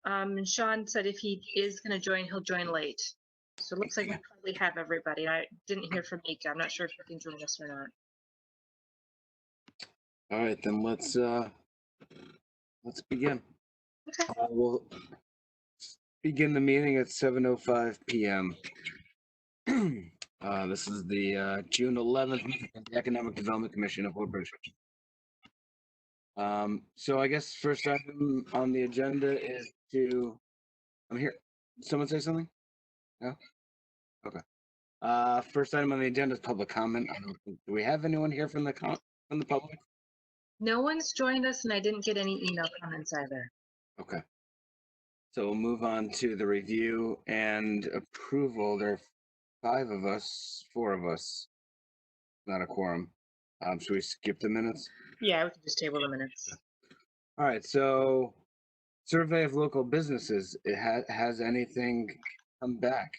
And Sean said if he is going to join, he'll join late. So it looks like we probably have everybody. I didn't hear from Mika. I'm not sure if he can join us or not. All right, then let's begin. Okay. We'll begin the meeting at 7:05 p.m. This is the June 11th meeting of the Economic Development Commission of Woodbridge. So I guess first item on the agenda is I'm here. Someone say something? No? Okay. First item on the agenda is public comment. Do we have anyone here from the public? No one's joined us, and I didn't get any email comments either. Okay. So we'll move on to the review and approval. There are 4 of us, not a quorum. Should we skip the minutes? Yeah, we can just table the minutes. All right. So, survey of local businesses. Has anything come back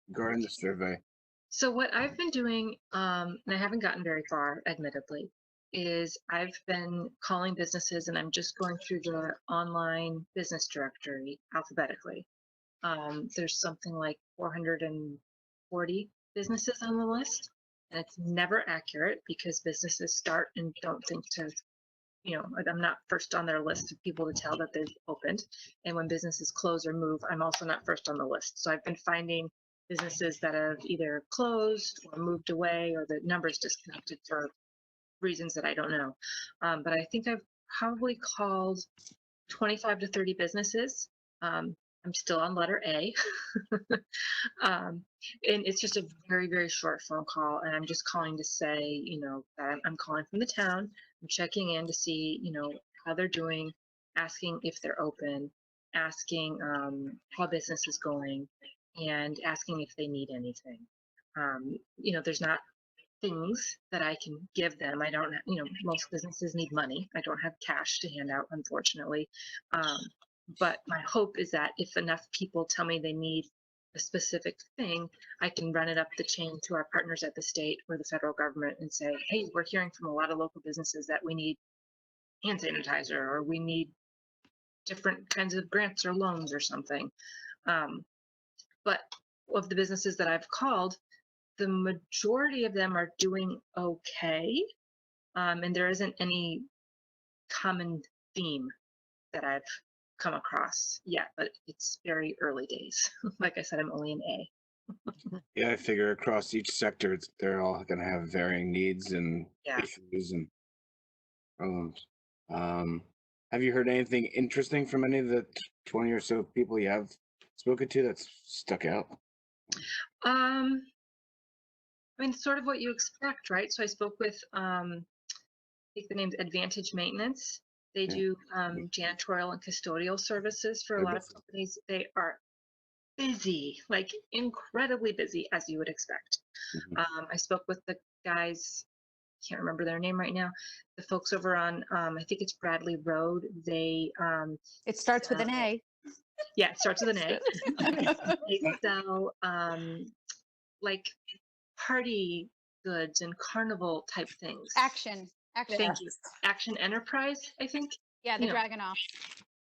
regarding the survey? So what I've been doing, and I haven't gotten very far, admittedly, is I've been calling businesses and I'm just going through the online business directory alphabetically. There's something like 440 businesses on the list, and it's never accurate because businesses start and don't think to, I'm not first on their list of people to tell that they've opened. And when businesses close or move, I'm also not first on the list. So I've been finding businesses that have either closed or moved away or the numbers disconnected for reasons that I don't know. But I think I've probably called 25 to 30 businesses. I'm still on letter A. And it's just a very, very short phone call. And I'm just calling to say, that I'm calling from the town. I'm checking in to see, how they're doing, asking if they're open, asking how business is going, and asking if they need anything. There's not things that I can give them. I don't, most businesses need money. I don't have cash to hand out, unfortunately. But my hope is that if enough people tell me they need a specific thing, I can run it up the chain to our partners at the state or the federal government and say, hey, we're hearing from a lot of local businesses that we need hand sanitizer or we need different kinds of grants or loans or something. But of the businesses that I've called, the majority of them are doing okay. And there isn't any common theme that I've come across yet, but it's very early days. Like I said, I'm only an A. Yeah, I figure across each sector, they're all going to have varying needs and issues and problems. Have you heard anything interesting from any of the 20 or so people you have spoken to that's stuck out? I mean, sort of what you expect, right? So I spoke with, I think the name's Advantage Maintenance. They do janitorial and custodial services for a lot of companies. They are busy, like incredibly busy, as you would expect. I spoke with the guys, can't remember their name right now, the folks over on, I think it's Bradley Road. They it starts with an A. Yeah, it starts with an A. They sell like party goods and carnival type things. Action. Thank you. Action Enterprise, I think. Yeah, the Dragunov.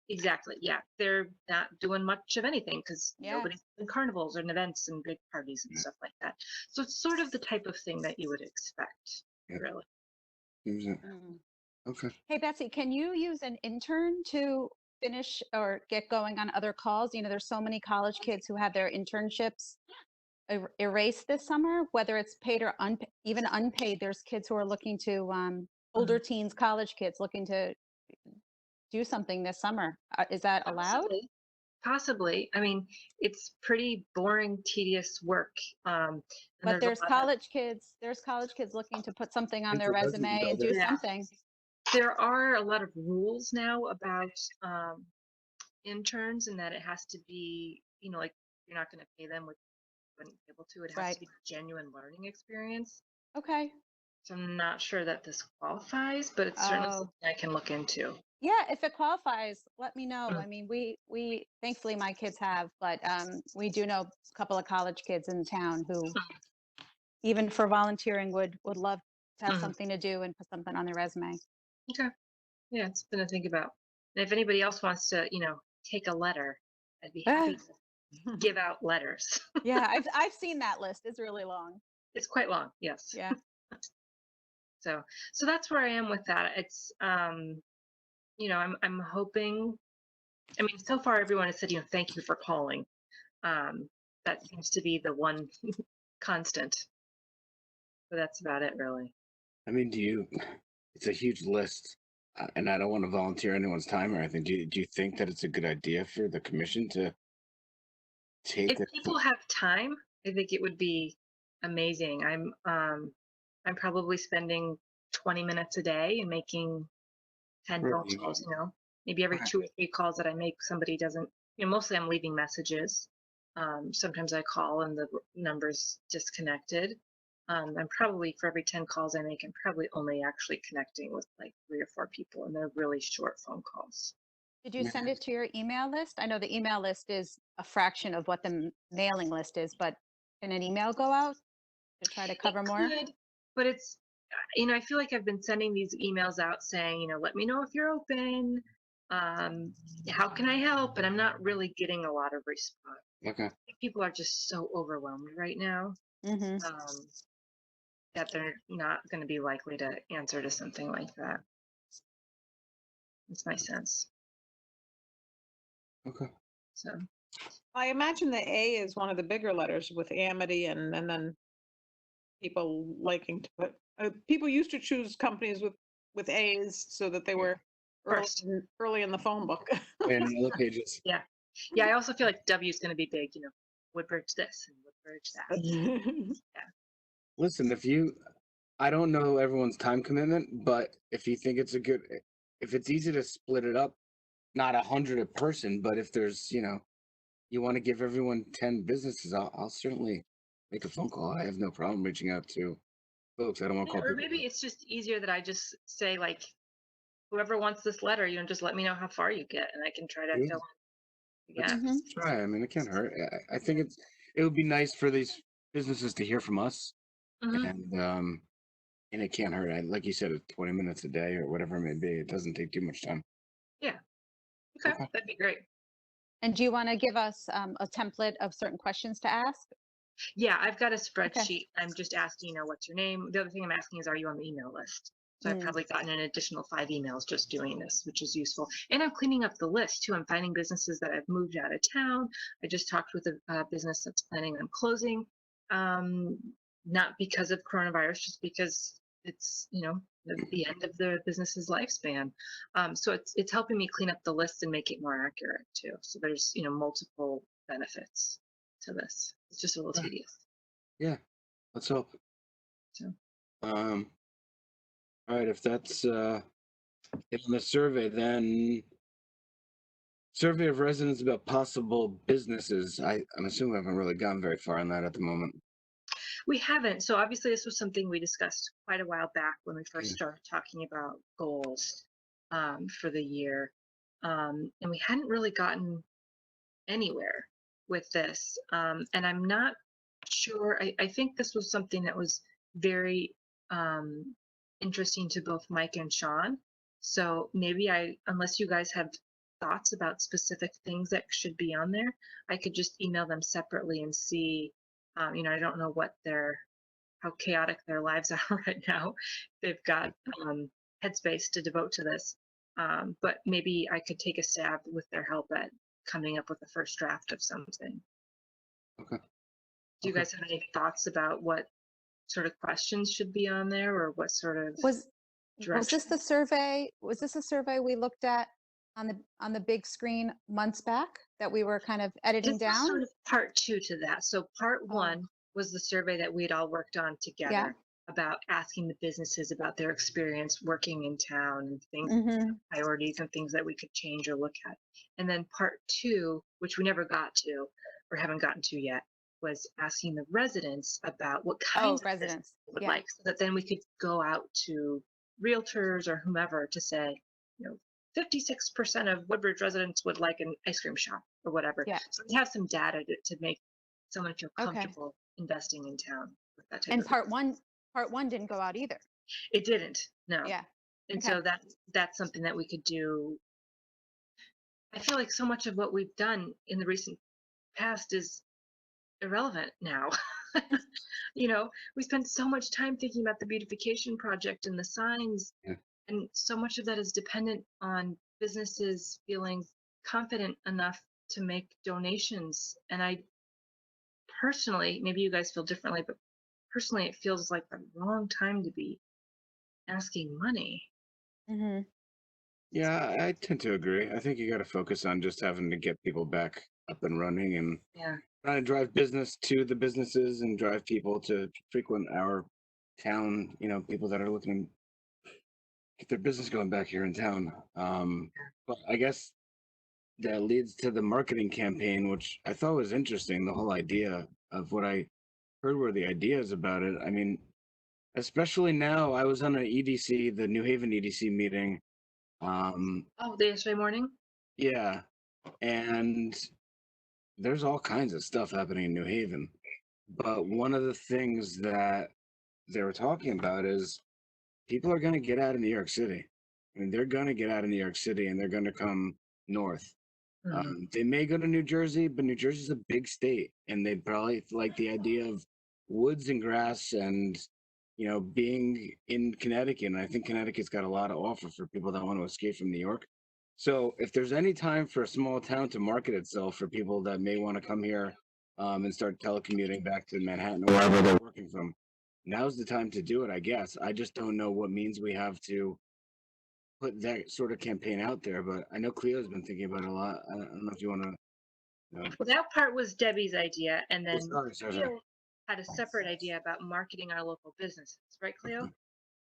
Exactly. Yeah, they're not doing much of anything because nobody's in carnivals and events and big parties and stuff like that. So it's sort of the type of thing that you would expect, really. Okay. Hey, Betsy, can you use an intern to finish or get going on other calls? There's so many college kids who have their internships erased this summer, whether it's paid or even unpaid. There's kids who are looking to, older teens, college kids looking to do something this summer. Is that allowed? Possibly. I mean, it's pretty boring, tedious work. But there's college kids. There's college kids looking to put something on their resume and do something. There are a lot of rules now about interns, and that it has to be, like you're not going to pay them what you wouldn't be able to. It has to be a genuine learning experience. Okay. So I'm not sure that this qualifies, but it's certainly something I can look into. Yeah, if it qualifies, let me know. I mean, we thankfully my kids have, but we do know a couple of college kids in town who, even for volunteering, would love to have something to do and put something on their resume. Okay. Yeah, it's something to think about. And if anybody else wants to, take a letter, I'd be Ah, happy to give out letters. yeah, I've seen that list. It's really long. It's quite long, yes. Yeah. So so that's where I am with that. It's I'm hoping. I mean, so far everyone has said, thank you for calling. Um, that seems to be the one constant. But that's about it, really. I mean, it's a huge list, and I don't want to volunteer anyone's time or anything. Do you think that it's a good idea for the commission to take If a people have time, I think it would be amazing. I'm probably spending 20 minutes a day and making 10 phone Right. calls, maybe every Okay. 2 or 3 calls that I make, somebody doesn't, mostly I'm leaving messages. Sometimes I call and the number's disconnected. I'm probably, for every 10 calls I make, I'm probably only actually connecting with like 3 or 4 people, and they're really short phone calls. Did you send it to your email list? I know the email list is a fraction of what the mailing list is, but can an email go out to try to It cover more? could, but it's, I feel like I've been sending these emails out saying, let me know if you're open. Um, how can I help? And I'm not really getting a lot of response. Okay. People are just so overwhelmed right now, Mm-hmm. that they're not going to be likely to answer to something like that. That's my sense. Okay. So I imagine the A is one of the bigger letters with Amity, and then people liking to put. People used to choose companies with A's so that they were first, early in the phone book. And the other pages. yeah. I also feel like W is going to be big. Woodbridge this and Woodbridge that. Listen, I don't know everyone's time commitment, but if you think if it's easy to split it up, not 100 a person, but if there's, you want to give everyone 10 businesses, I'll certainly make a phone call. I have no problem reaching out to folks. I don't want to Yeah, call or people. maybe it's just easier that I just say, like, whoever wants this letter, just let me know how far you get, and I can try to Yeah. fill in Let's again. Mm-hmm. try. I mean, it can't hurt. I think it would be nice for these businesses to hear from us, Mhm. and it can't hurt. Like you said, it's 20 minutes a day or whatever it may be. It doesn't take too much time. Yeah. Okay, Okay. that'd be great. And do you want to give us a template of certain questions to ask? Yeah, I've got a spreadsheet. I'm just asking, what's your name? The other thing I'm asking is, are you on the email list? So I've probably gotten an additional 5 emails just doing this, which is useful. And I'm cleaning up the list too. I'm finding businesses that I've moved out of town. I just talked with a business that's planning on closing, not because of coronavirus, just because it's the end of the business's lifespan. So it's helping me clean up the list and make it more accurate too. So there's multiple benefits to this. It's just a little Right. tedious. Yeah. Let's hope. So All right. If that's it on the survey, then survey of residents about possible businesses. I'm assuming we haven't really gone very far on that at the moment. we haven't. So obviously this was something we discussed quite a while back when we first Yeah. started talking about goals for the year. And we hadn't really gotten anywhere with this. And I'm not sure. I think this was something that was very interesting to both Mike and Sean. So maybe unless you guys have thoughts about specific things that should be on there, I could just email them separately and see. I don't know how chaotic their lives are right now. They've got headspace to devote to this. But maybe I could take a stab with their help at coming up with a first draft of something. Okay. Do you guys have any thoughts about what sort of questions should be on there, or what sort of Was direction? this the survey? Was this a survey we looked at on the big screen months back that we were kind of editing This down? was sort of part 2 to that. So part Oh. 1 was the survey that we'd all worked on together about asking the businesses about their experience working in town and things, Mm-hmm. priorities and things that we could change or look at. And then part 2, which we never got to or haven't gotten to yet, was asking the residents about what kinds of Residents. they would like, so that then we could go out to realtors or whomever to say, 56% of Woodbridge residents would like an ice cream shop or whatever. Yeah. So we have some data to make someone feel Okay. comfortable investing in town with that type And of part one didn't go out either. It didn't, no. Yeah. And Okay. so that's something that we could do. I feel like so much of what we've done in the recent past is irrelevant now. We spent so much time thinking about the beautification project and the signs, Yeah. and so much of that is dependent on businesses feeling confident enough to make donations. And I personally, maybe you guys feel differently, but personally, it feels like the wrong time to be asking money. Hmm. Yeah, I tend to agree. I think you got to focus on just having to get people back up and running and Yeah. trying to drive business to the businesses and drive people to frequent our town, people that are looking to get their business going back here in town. But I guess that leads to the marketing campaign, which I thought was interesting. The whole idea of what I heard were the ideas about it. I mean, especially now, I was on an EDC, the New Haven EDC meeting. Oh, the yesterday morning? Yeah, and there's all kinds of stuff happening in New Haven. But one of the things that they were talking about is people are going to get out of New York City. I mean, they're going to get out of New York City and they're going to come north. They may go to New Jersey, but New Jersey's a big state, and they probably like the idea of woods and grass and being in Connecticut. And I think Connecticut's got a lot to offer for people that want to escape from New York. So if there's any time for a small town to market itself for people that may want to come here and start telecommuting back to Manhattan or wherever they're working from, now's the time to do it, I guess. I just don't know what means we have to put that sort of campaign out there, but I know Cleo's been thinking about it a lot. I don't know if you want to. Well, that part was Debbie's idea, and then Sorry. Cleo had a separate idea about marketing our local businesses, right, Cleo?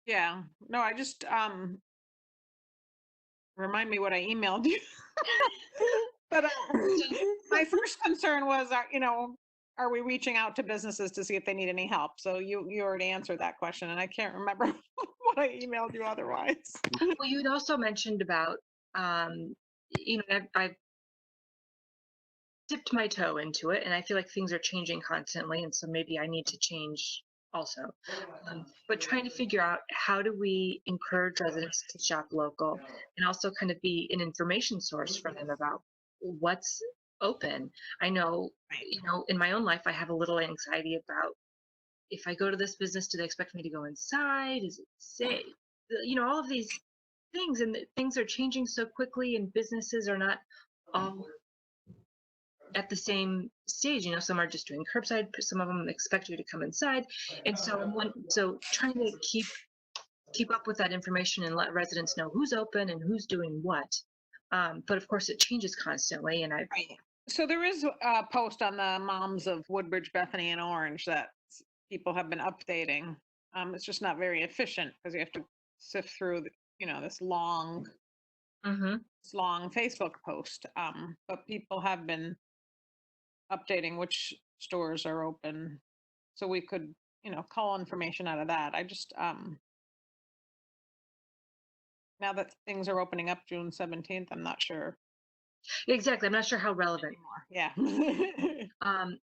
Yeah. No, I just remind me what I emailed you. But my first concern was, are we reaching out to businesses to see if they need any help? So you already answered that question, and I can't remember what I emailed you otherwise. Well, you'd also mentioned about, I've dipped my toe into it, and I feel like things are changing constantly, and so maybe I need to change also. But trying to figure out how do we encourage residents to shop local and also kind of be an information source for them about what's open. I know, in my own life, I have a little anxiety about if I go to this business, do they expect me to go inside? Is it safe? All of these things, and things are changing so quickly, and businesses are not all at the same stage. Some are just doing curbside, some of them expect you to come inside, and so trying to keep up with that information and let residents know who's open and who's doing what. But of course, it changes constantly, and Right. So there is a post on the moms of Woodbridge, Bethany, and Orange that people have been updating. It's just not very efficient because you have to sift through, this long Facebook post. But people have been updating which stores are open, so we could, call information out of that. I just now that things are opening up June 17th, I'm not sure exactly. I'm not sure how relevant. anymore. Yeah.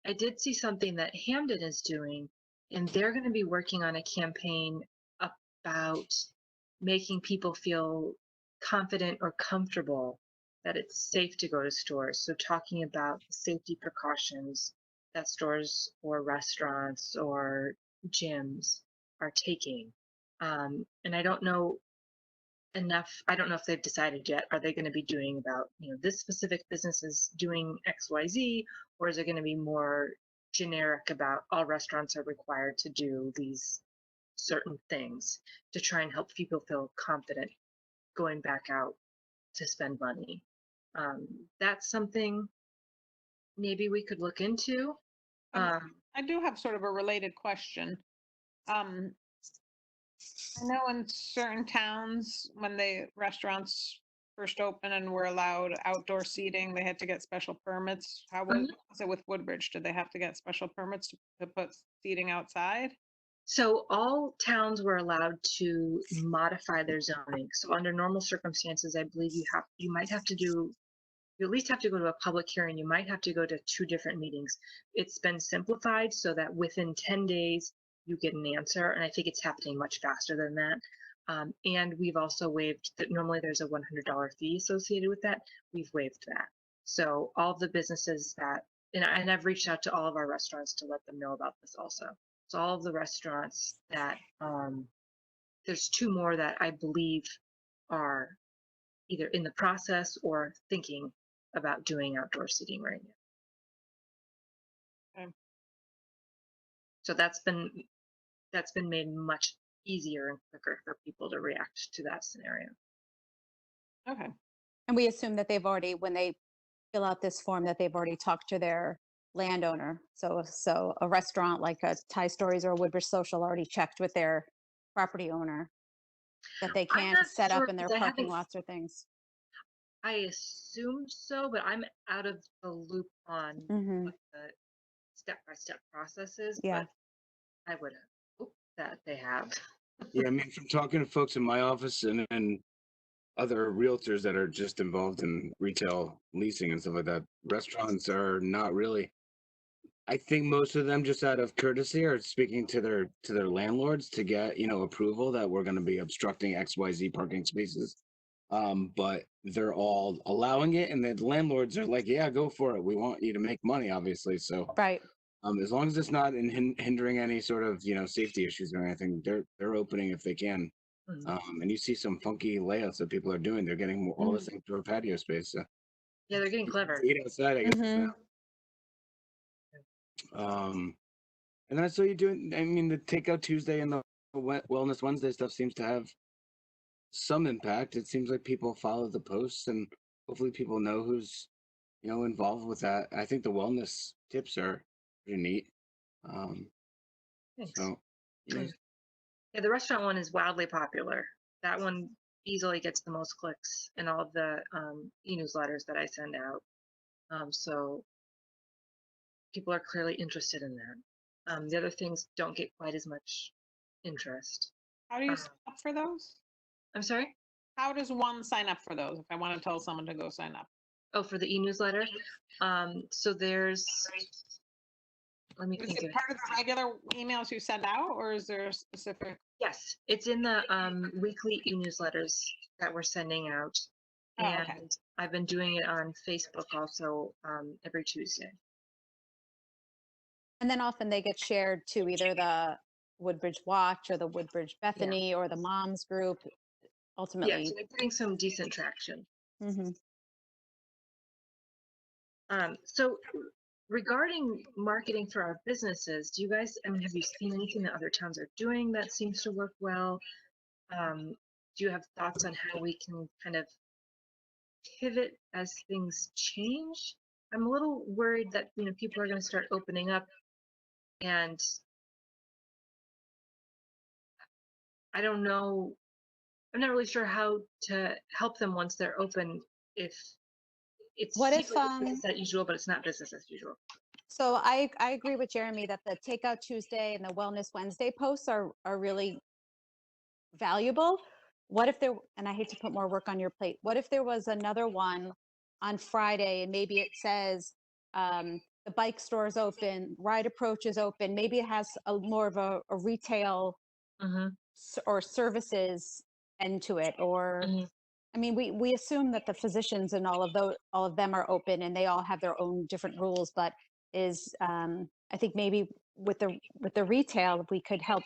I did see something that Hamden is doing, and they're going to be working on a campaign about making people feel confident or comfortable that it's safe to go to stores. So talking about safety precautions that stores or restaurants or gyms are taking. And I don't know enough. I don't know if they've decided yet. Are they going to be doing about, this specific business is doing XYZ, or is it going to be more generic about all restaurants are required to do these certain things to try and help people feel confident going back out to spend money? That's something maybe we could look into. I do have sort of a related question. I know in certain towns, when the restaurants first opened and were allowed outdoor seating, they had to get special permits. How was it with Woodbridge? Did they have to get special permits to put seating outside? So all towns were allowed to modify their zoning. So under normal circumstances, I believe you might have to do, you at least have to go to a public hearing. You might have to go to 2 different meetings. It's been simplified so that within 10 days you get an answer, and I think it's happening much faster than that. And we've also waived that. Normally there's a $100 fee associated with that. We've waived that. So all of the businesses that, and I've reached out to all of our restaurants to let them know about this also. So all of the restaurants that, there's 2 more that I believe are either in the process or thinking about doing outdoor seating right now. Okay. So that's been made much easier and quicker for people to react to that scenario. Okay. And we assume that they've already, when they fill out this form, that they've already talked to their landowner. So a restaurant like a Thai Stories or a Woodbridge Social already checked with their property owner that they I'm can not set sure up in their because I parking haven't. lots or things. I assume so, but I'm out of the loop on Hmm. what the step-by-step process is. Yeah. But I would hope that they have. Yeah, I mean, from talking to folks in my office and other realtors that are just involved in retail leasing and stuff like that, restaurants are not really. I think most of them, just out of courtesy, are speaking to their landlords to get, approval that we're going to be obstructing XYZ parking spaces. But they're all allowing it, and the landlords are like, "Yeah, go for it. We want you to make money, obviously." So, Right. as long as it's not hindering any sort of safety issues or anything, they're opening if they can. Mhm. And you see some funky layouts that people are doing. They're getting all this outdoor patio space. So Yeah, they're getting clever. eat outside, I guess. Hmm. And then I saw you doing. I mean, the Takeout Tuesday and the Wellness Wednesday stuff seems to have some impact. It seems like people follow the posts, and hopefully people know who's involved with that. I think the wellness tips are pretty neat. Thanks. So yeah, Yeah, the restaurant one is wildly popular. That one easily gets the most clicks in all of the e-newsletters that I send out. So people are clearly interested in that. The other things don't get quite as much interest. How do you sign up for those? I'm sorry? How does one sign up for those if I want to tell someone to go sign up? Oh, for the e-newsletter? So there's, let me Is think it of it. part of the regular emails you send out, or is there a specific? Yes, it's in the weekly e-newsletters that we're sending out. Oh, And okay. I've been doing it on Facebook also every Tuesday. And then often they get shared to either the Woodbridge Watch or the Woodbridge Bethany or the Moms group. Yeah, Ultimately. so they're getting some decent traction. Hmm. So regarding marketing for our businesses, do you guys, I mean, have you seen anything that other towns are doing that seems to work well? Do you have thoughts on how we can kind of pivot as things change? I'm a little worried that, people are going to start opening up, and I don't know, I'm not really sure how to help them once they're open if it's What seems if like it's business as usual, but it's not business as usual. So I agree with Jeremy that the Takeout Tuesday and the Wellness Wednesday posts are really valuable. What if there, and I hate to put more work on your plate, what if there was another one on Friday and maybe it says the bike store is open, Ride Approach is open, maybe it has more of a retail or services end to it, or I mean, we assume that the physicians and all of them are open and they all have their own different rules, but I think maybe with the retail, we could help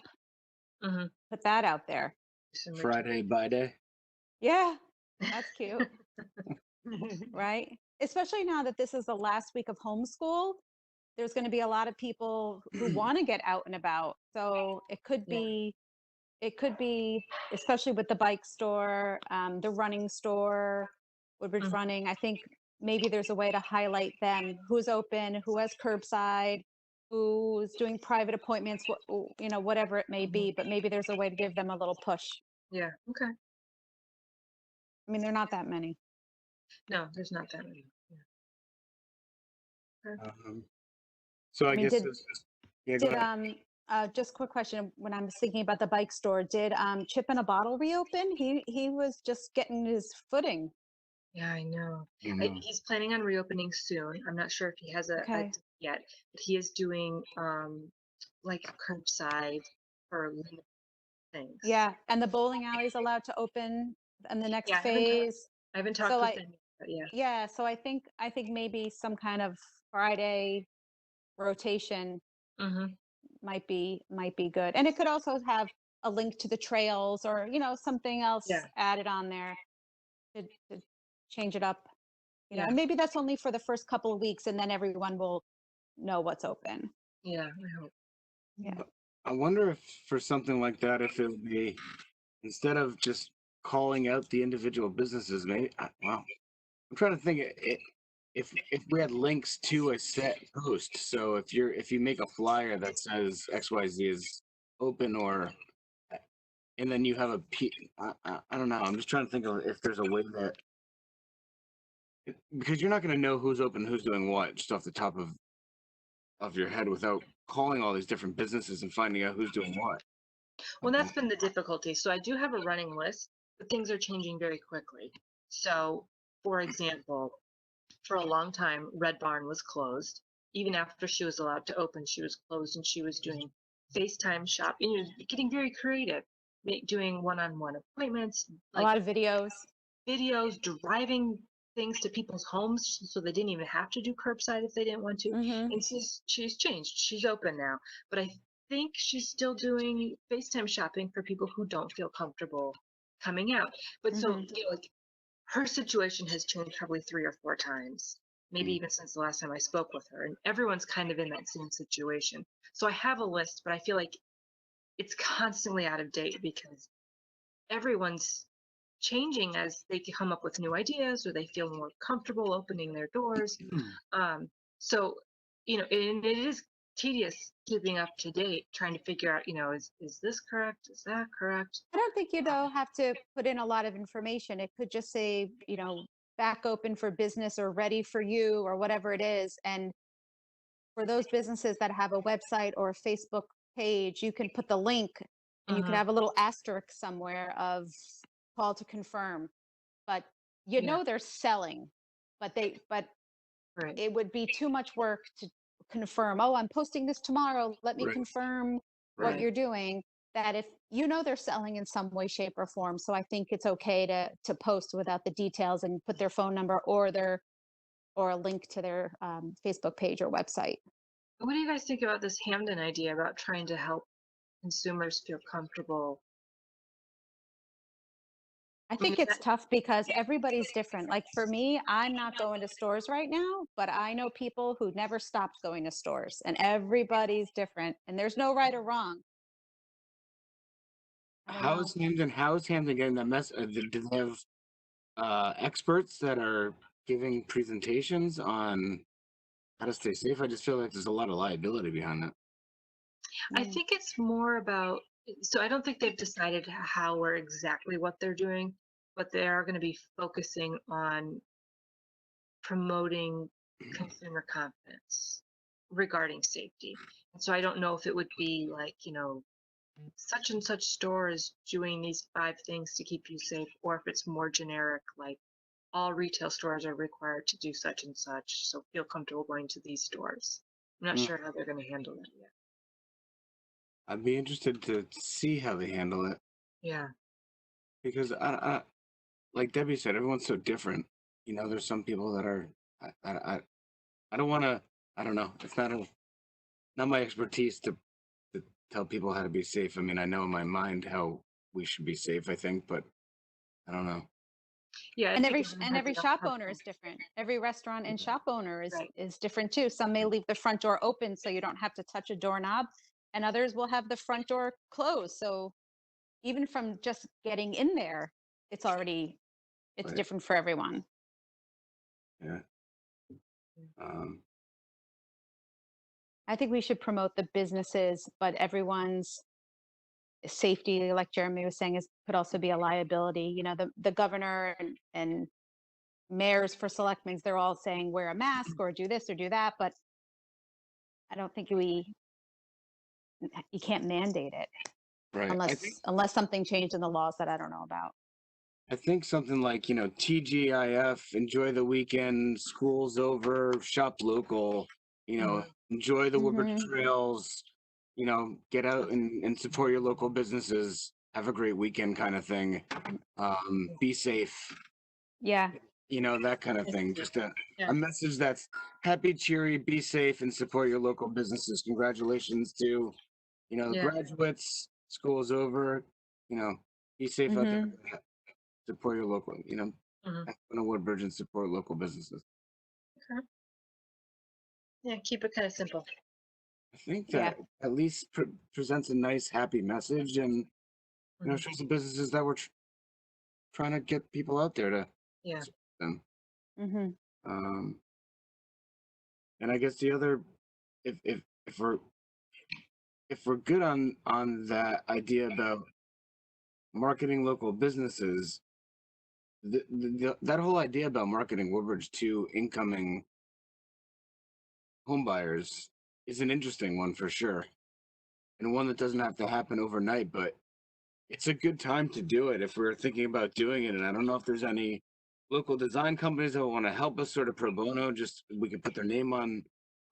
put that out there. Friday by day. Yeah, that's cute. Right? Especially now that this is the last week of homeschool, there's going to be a lot of people who want to get out and about. So it could be, especially with the bike store, the running store, Woodbridge Running. I think maybe there's a way to highlight them, who's open, who has curbside, who's doing private appointments, whatever it may be. But maybe there's a way to give them a little push. Yeah. Okay. I mean, th're not that many. No, there's not that many. Yeah. So I guess yeah, go did ahead. just quick question, when I was thinking about the bike store, did Chip in a Bottle reopen? He was just getting his footing. Yeah, I know. Mhm. He's planning on reopening soon. I'm not sure if he has a Okay. date yet, but he is doing like curbside for things. Yeah, and the bowling alley is allowed to open in the next Yeah, phase. I haven't talked So with I, them yet, but yeah. yeah, so I think maybe some kind of Friday rotation Hmm. might be good. And it could also have a link to the trails or, something else Yeah. added on there to change it up. Yeah. And maybe that's only for the first couple of weeks and then everyone will know what's open. Yeah, I hope. Yeah. I wonder if for something like that, if it would be instead of just calling out the individual businesses, maybe. Wow, I'm trying to think if we had links to a set post. So if you make a flyer that says XYZ is open or and then you have I don't know. I'm just trying to think of if there's a way that because you're not going to know who's open, who's doing what, just off the top of your head without calling all these different businesses and finding out who's doing what. Well, that's been the difficulty. So I do have a running list, but things are changing very quickly. So, for example, for a long time, Red Barn was closed. Even after she was allowed to open, she was closed and she was doing FaceTime shopping, getting very creative, doing one-on-one appointments, A lot of videos. driving things to people's homes so they didn't even have to do curbside if they didn't want to. Mhm. And she's changed. She's open now. But I think she's still doing FaceTime shopping for people who don't feel comfortable coming out. But so, Mhm. like her situation has changed probably 3 or 4 times, maybe Mm. even since the last time I spoke with her. And everyone's kind of in that same situation. So I have a list, but I feel like it's constantly out of date because everyone's changing as they come up with new ideas or they feel more comfortable opening their doors. So, and it is tedious keeping up to date, trying to figure out, is this correct? Is that correct? I don't think you have to put in a lot of information. It could just say, back open for business or ready for you or whatever it is. And for those businesses that have a website or a Facebook page, you can put the link and you could Mhm. have a little asterisk somewhere of call to confirm. But Yeah. they're selling, but Right. it would be too much work to confirm, oh, I'm posting this tomorrow. Let me Right. confirm what Right. you're doing. That if they're selling in some way, shape, or form. So I think it's okay to post without the details and put their phone number or a link to their Facebook page or website. What do you guys think about this Hamden idea about trying to help consumers feel comfortable? I I mean, think it's tough because everybody's different. Like for me, I'm not going to stores right now, but I know people who never stopped going to stores and everybody's different and there's no right or wrong. I don't know. How is Hamden getting that mess? Do they have experts that are giving presentations on how to stay safe? I just feel like there's a lot of liability behind that. I think it's more about, so I don't think they've decided how or exactly what they're doing, but they are going to be focusing on promoting consumer confidence regarding safety. And so I don't know if it would be like, such and such store is doing these 5 things to keep you safe, or if it's more generic, like all retail stores are required to do such and such, so feel comfortable going to these stores. I'm not Mm. sure how they're going to handle that yet. I'd be interested to see how they handle it Yeah. because like Debbie said, everyone's so different. There's some people that are I don't want to. I don't know. It's not my expertise to tell people how to be safe. I mean, I know in my mind how we should be safe. I think, but I don't know. Yeah, I And think every shop owner is different. Every restaurant and shop owner Right. is different too. Some may leave the front door open so you don't have to touch a doorknob, and others will have the front door closed. So even from just getting in there, it's Right. different for everyone. Yeah. I think we should promote the businesses, but everyone's safety, like Jeremy was saying, could also be a liability. The governor and mayors for selectmen, they're all saying wear a mask or do this or do that, but I don't think you can't mandate it Right. unless something changed in the laws that I don't know about. I think something like TGIF, enjoy the weekend, school's over, shop local. Enjoy the Woodbridge Mhm. trails. Get out and support your local businesses. have a great weekend kind of thing. Be safe, Yeah. that kind of thing. Just a Yeah. message that's happy, cheery, be safe, and support your local businesses. Congratulations to, the Yeah. graduates. School's over. Be safe out there. Mm-hmm. Support your local, Mhm. go to Woodbridge and support local businesses. Okay. Yeah, keep it kind of simple. I think Yeah. that at least presents a nice, happy message, and Mhm. shows the businesses that we're trying to get people out there to Yeah. support them. Mm-hmm. Um, and I guess the other, if we're good on that idea about marketing local businesses, that whole idea about marketing Woodbridge to incoming home buyers is an interesting one for sure, and one that doesn't have to happen overnight, but it's a good time to do it if we're thinking about doing it. And I don't know if there's any local design companies that want to help us sort of pro bono. Just we could put their name on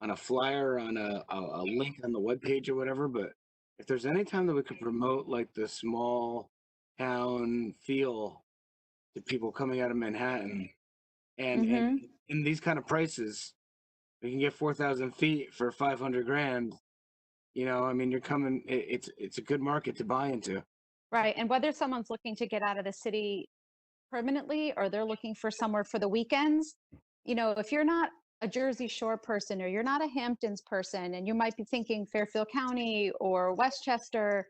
a flyer, on a link on the webpage or whatever. But if there's any time that we could promote like the small town feel to people coming out of Manhattan, and Mm-hmm. in these kind of prices, we can get 4,000 feet for 500 grand. I mean, you're coming. It's a good market to buy into. Right. And whether someone's looking to get out of the city permanently or they're looking for somewhere for the weekends, if you're not a Jersey Shore person or you're not a Hamptons person and you might be thinking Fairfield County or Westchester,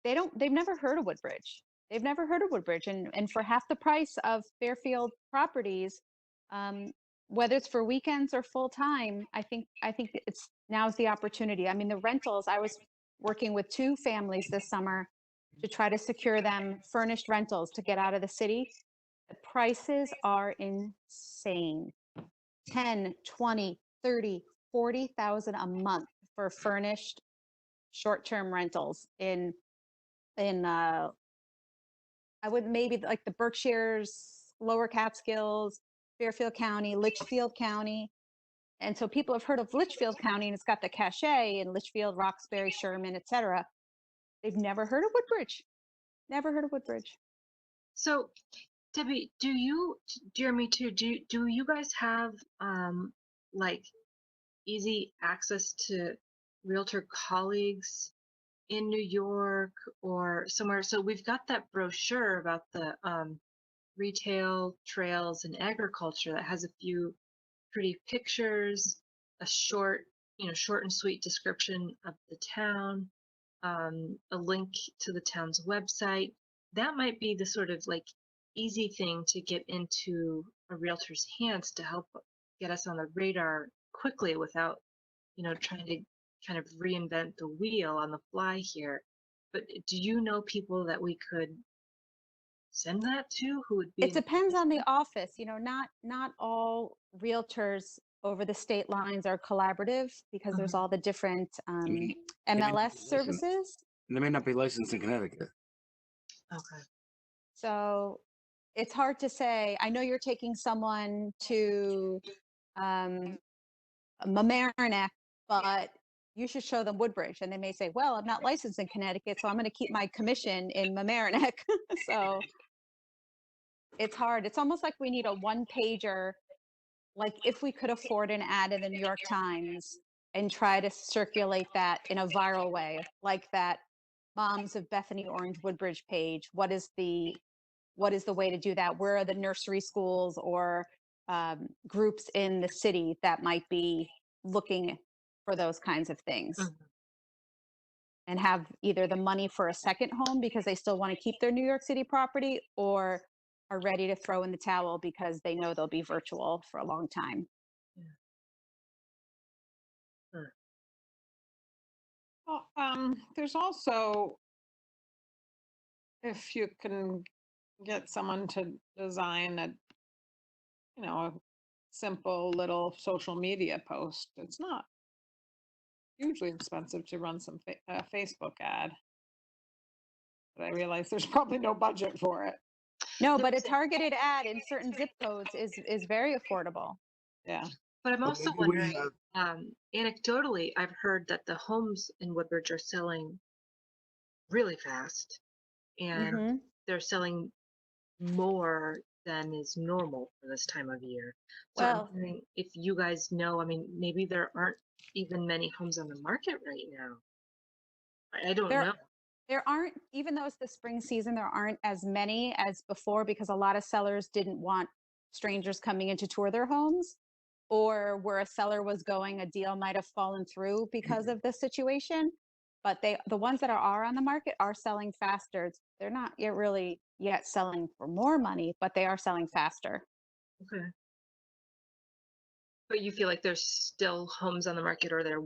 they've never heard of Woodbridge. They've never heard of Woodbridge. And for half the price of Fairfield properties, um, whether it's for weekends or full time, I think it's now's the opportunity. I mean, the rentals, I was working with 2 families this summer to try to secure them furnished rentals to get out of the city. The prices are insane. 10, 20, 30, 40,000 a month for furnished short-term rentals in I would maybe like the Berkshires, Lower Catskills, Fairfield County, Litchfield County. And so people have heard of Litchfield County and it's got the cachet in Litchfield, Roxbury, Sherman, etc. They've never heard of Woodbridge. Never heard of Woodbridge. So, Debbie, Jeremy too, do you guys have like easy access to realtor colleagues in New York or somewhere? So we've got that brochure about the retail, trails, and agriculture that has a few pretty pictures, a short and sweet description of the town, a link to the town's website. That might be the sort of like easy thing to get into a realtor's hands to help get us on the radar quickly without, trying to kind of reinvent the wheel on the fly here. But do you know people that we could send that to who would be? It depends on the office. Not all realtors over the state lines are collaborative because there's all the different They may not be MLS licensed. services. They may not be licensed in Connecticut. Okay. So it's hard to say. I know you're taking someone to Mamaroneck, but you should show them Woodbridge. And they may say, well, I'm not licensed in Connecticut, so I'm going to keep my commission in Mamaroneck. So it's hard. It's almost like we need a one pager, like if we could afford an ad in the New York Times and try to circulate that in a viral way, like that Moms of Bethany Orange Woodbridge page. What is the way to do that? Where are the nursery schools or groups in the city that might be looking for those kinds of things? Mhm. And have either the money for a second home because they still want to keep their New York City property, or are ready to throw in the towel because they know they'll be virtual for a long time. Well, there's also, if you can get someone to design a simple little social media post, it's not hugely expensive to run some Facebook ad. But I realize there's probably no budget for it. No, but a targeted ad in certain zip codes is very affordable. Yeah. But I'm But also maybe we wondering, have- anecdotally, I've heard that the homes in Woodbridge are selling really fast, and Mm-hmm. they're selling more than is normal for this time of year. So I'm Well, wondering if you guys know, I mean, maybe there aren't even many homes on the market right now. I don't there know. there aren't, even though it's the spring season, there aren't as many as before because a lot of sellers didn't want strangers coming in to tour their homes, or where a seller was going, a deal might have fallen through because of the situation. But the ones that are on the market are selling faster. They're not yet really yet selling for more money, but they are selling faster. Okay. But you feel like there's still homes on the market, or there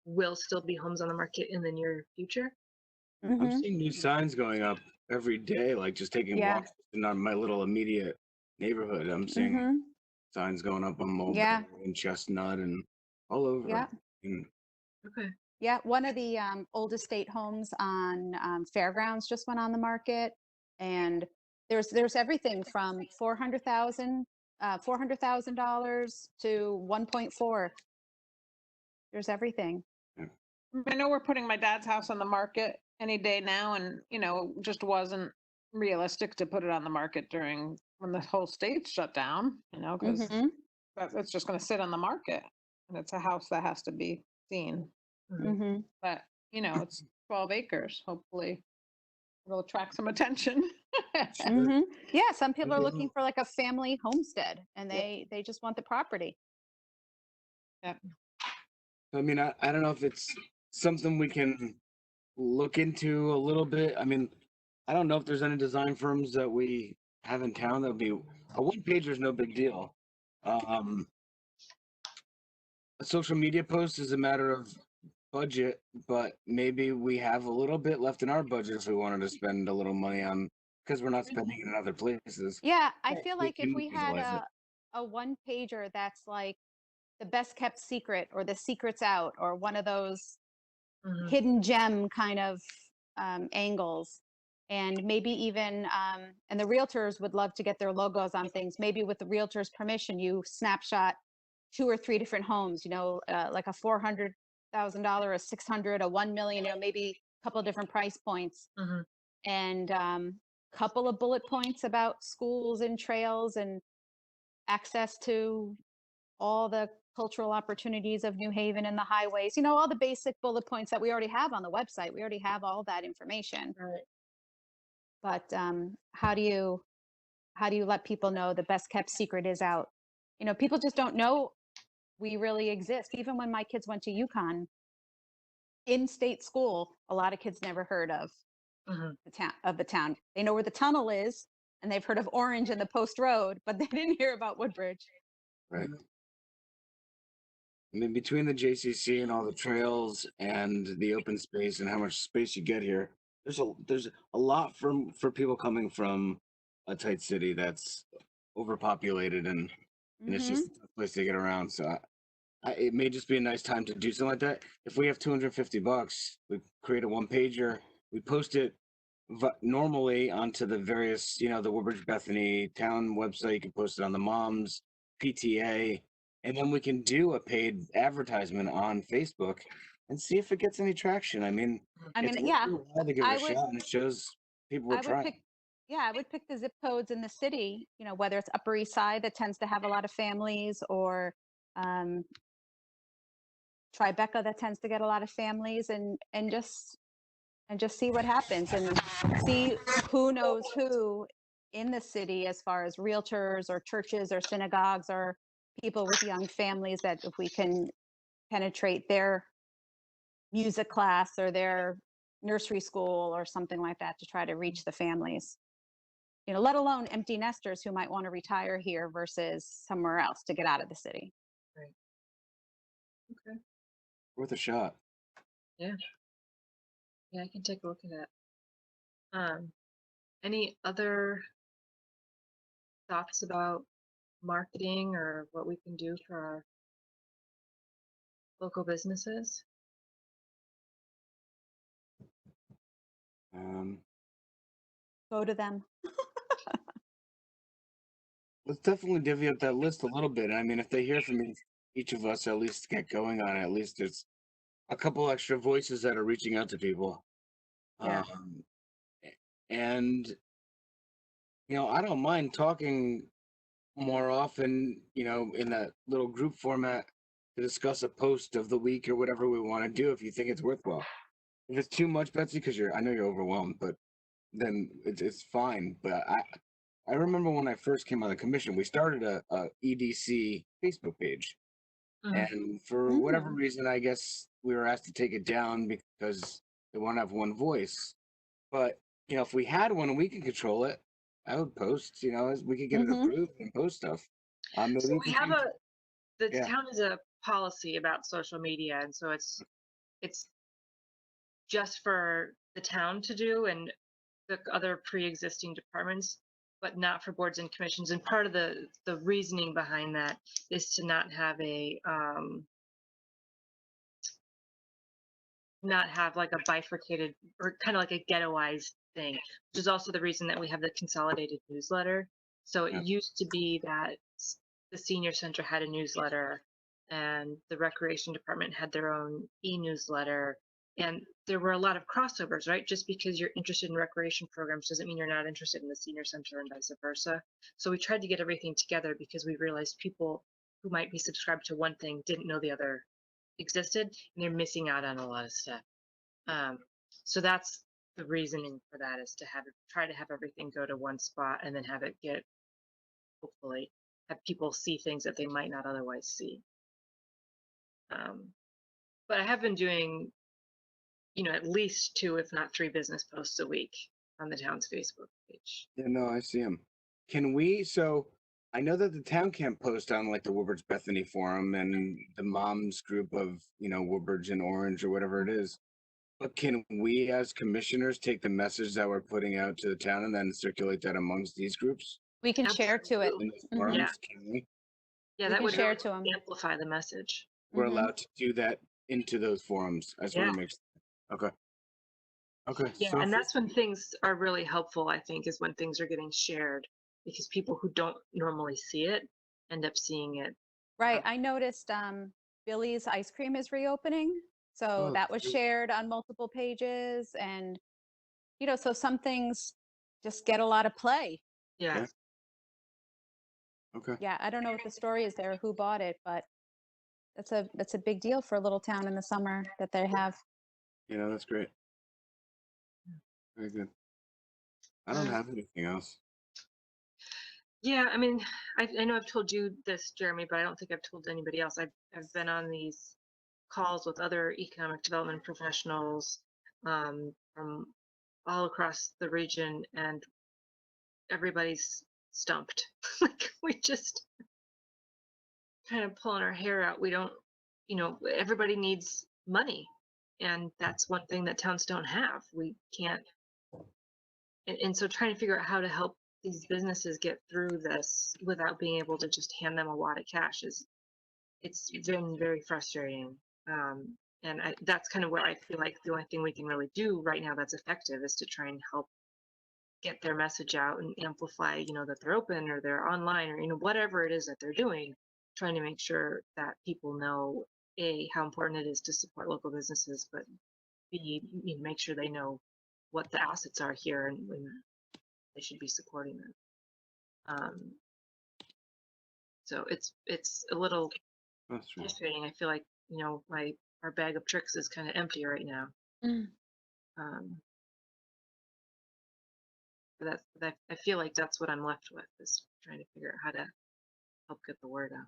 will still be homes on the market in the near future? I'm Mm-hmm. seeing new signs going up every day, like just taking Yeah. walks in on my little immediate neighborhood. I'm seeing Mm-hmm. signs going up on Yeah. Mulberry and Chestnut and all over. Yeah. And Okay. Yeah, one of the old estate homes on Fairgrounds just went on the market, and there's everything from $400,000 to 1.4. There's everything. I know we're putting my dad's house on the market any day now, and it just wasn't realistic to put it on the market during when the whole state shut down. Because Mm-hmm. it's just going to sit on the market, and it's a house that has to be seen. Mhm. Mm-hmm. But it's 12 acres. Hopefully, it'll attract some attention. Mm-hmm. Yeah, some people are Mhm. looking for like a family homestead, and they just want the property. I mean, I don't know if it's something we can look into a little bit. I mean, I don't know if there's any design firms that we have in town that would be a one pager is no big deal. Um, a social media post is a matter of budget, but maybe we have a little bit left in our budget if we wanted to spend a little money on because we're not spending it in other places. Yeah, I Right. feel We like if can we had utilize it. a one pager that's like the best kept secret or the secrets out or one of those Mhm. hidden gem kind of angles, and maybe even and the realtors would love to get their logos on things. Maybe with the realtor's permission, you snapshot 2 or 3 different homes, like a $400,000, a 600, a 1 million, maybe a couple of different price points, Mhm. and couple of bullet points about schools and trails and access to all the cultural opportunities of New Haven and the highways, all the basic bullet points that we already have on the website. We already have all that information. Right. But how do you let people know the best kept secret is out? People just don't know we really exist. Even when my kids went to UConn, in-state school, a lot of kids never heard of Mhm. the town. They know where the tunnel is, and they've heard of Orange and the Post Road, but they didn't hear about Woodbridge. Right. I mean, between the JCC and all the trails and the open space and how much space you get here, there's a lot for people coming from a tight city that's overpopulated and it's Mm-hmm. just a tough place to get around. So it may just be a nice time to do something like that. If we have $250, we create a one pager, we post it normally onto the various, the Woodbridge Bethany town website. You can post it on the mom's PTA, and then we can do a paid advertisement on Facebook and see if it gets any traction. I mean, I it's mean, worth yeah, a while to give it I a would shot, and it shows people were I would trying. pick, yeah, I would pick the zip codes in the city, whether it's Upper East Side that tends to have a lot of families, or um, Tribeca that tends to get a lot of families, and just see what happens, and see who knows who in the city as far as realtors or churches or synagogues or people with young families, that if we can penetrate their music class or their nursery school or something like that to try to reach the families. Let alone empty nesters who might want to retire here versus somewhere else to get out of the city. Right. Okay. Worth a shot. Yeah. Yeah, I can take a look at that. Any other thoughts about marketing or what we can do for our local businesses? Um, Go to them. let's definitely divvy up that list a little bit. I mean, if they hear from each of us, at least get going on it. At least there's a couple extra voices that are reaching out to people. Yeah. a- and I don't mind talking more often, in that little group format to discuss a post of the week or whatever we want to do if you think it's worthwhile. If it's too much, Betsy, because I know you're overwhelmed, but then it's fine. But I remember when I first came on the commission, we started a EDC Facebook page, Mhm. and for whatever reason, I guess we were asked to take it down because they want to have one voice. But if we had one and we could control it, I would post. As we could get it Mm-hmm. approved and post stuff. So Maybe if we we have can, the yeah, town has a policy about social media, and so it's just for the town to do and the other pre-existing departments, but not for boards and commissions. And part of the reasoning behind that is to not have like a bifurcated or kind of like a ghettoized thing, which is also the reason that we have the consolidated newsletter. So it yeah, used to be that the senior center had a newsletter and the recreation department had their own e-newsletter. And there were a lot of crossovers, right? Just because you're interested in recreation programs doesn't mean you're not interested in the senior center and vice versa. So we tried to get everything together because we realized people who might be subscribed to one thing didn't know the other existed, and they're missing out on a lot of stuff. Um, so that's the reasoning for that, is to try to have everything go to one spot and then have it hopefully have people see things that they might not otherwise see. But I have been doing, at least 2, if not 3 business posts a week on the town's Facebook page. yeah. No, I see them. Can we? So I know that the town can't post on like the Woodbridge Bethany forum and the moms group of Woodbridge and Orange or whatever it is. But can we, as commissioners, take the message that we're putting out to the town and then circulate that amongst these groups We can share to it. Absolutely. in those Mhm. forums? Yeah. Can we? Yeah, We that can would share really to them. amplify the message. We're Mhm. allowed to do that into those forums. I just want Yeah. to make sure. Okay. Okay. Yeah, So and that's when things are really helpful, I think, is when things are getting shared, because people who don't normally see it end up seeing it. Right. I noticed Billy's ice cream is reopening. So Oh, that was great. shared on multiple pages. And, so some things just get a lot of play. Yeah. Yeah. Okay. Yeah. I don't know what the story is there, who bought it, but that's a big deal for a little town in the summer that they have. That's great. Very good. I don't Mm. have anything else. Yeah, I mean, I know I've told you this, Jeremy, but I don't think I've told anybody else. I've been on these calls with other economic development professionals from all across the region, and everybody's stumped. Like, we just kind of pulling our hair out. We don't, everybody needs money, and that's one thing that towns don't have. We can't, and so trying to figure out how to help these businesses get through this without being able to just hand them a wad of cash it's been very frustrating. And that's kind of where I feel like the only thing we can really do right now that's effective is to try and help get their message out and amplify, that they're open or they're online or, whatever it is that they're doing, trying to make sure that people know, A, how important it is to support local businesses, but B, make sure they know what the assets are here and when they should be supporting them. So it's a little That's true. frustrating. I feel like, our bag of tricks is kind of empty right now. Mm. But I feel like that's what I'm left with, is trying to figure out how to help get the word out.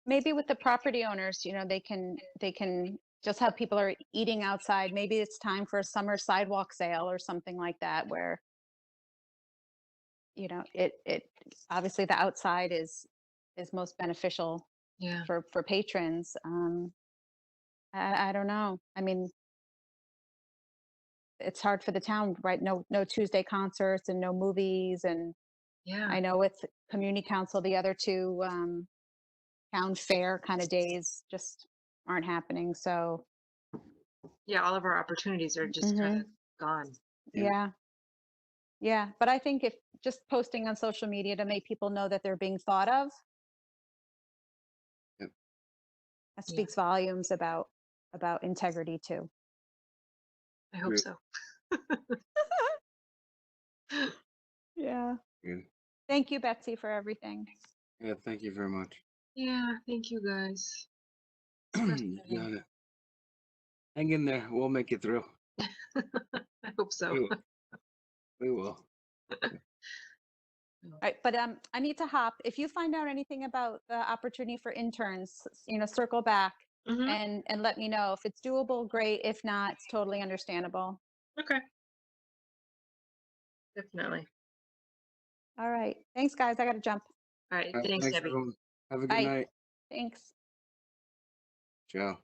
Maybe with the property owners, they can just have people are eating outside. Maybe it's time for a summer sidewalk sale or something like that, where it obviously the outside is most beneficial Yeah. for patrons. I don't know. I mean, it's hard for the town, right? No Tuesday concerts and no movies. And Yeah. I know with community council, the other two town fair kind of days just aren't happening. So Yeah, all of our opportunities are just kind of gone. yeah. Yeah. But I think if just posting on social media to make people know that they're being thought of, Yep. that speaks volumes about integrity too. I hope so. Yeah. Good. Thank you, Betsy, for everything. Yeah, thank you very much. Yeah, thank you guys. You Frustrating. got it. Hang in there. We'll make it through. I hope so. We will. We will. All right, but I need to hop. If you find out anything about the opportunity for interns, circle back Mhm. and let me know. If it's doable, great. If not, it's totally understandable. Okay. Definitely. All right. Thanks, guys. I got to jump. All right. All right, Thanks, thanks, Debbie. everyone. Have a good Bye. night. Thanks. Ciao.